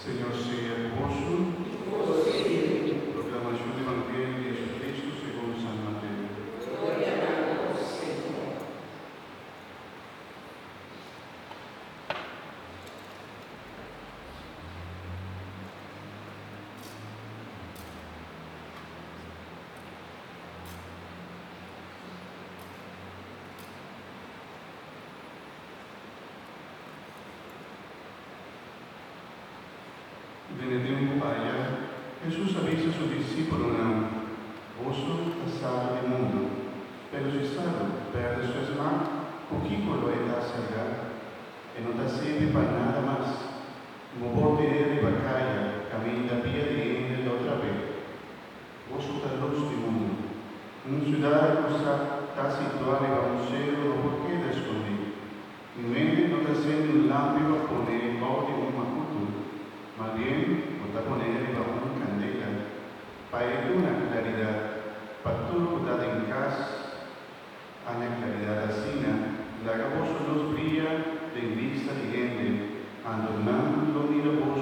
Señor sea con vosotros. Proclamación del Evangelio de Jesucristo según San Mateo. Nel tempo allá, Jesús avisa a sus discípulos vosso è sale del mondo, pero si sale perde su esma, poquito lo è da salgar, e non da sirve para nada más. Como bordere de bacalla, camina via de él otra vez. Vos sos la luz del mundo. Una ciudad está situada bajo un cielo, no por qué escondido. En medio no está siendo un lámpara a poner en orden un macuto. Más bien, lo está poniendo bajo una candela, para que una claridad, para todo lo que en casa, a la claridad así, la voz luz brilla de vista de gente, adornando lo mira por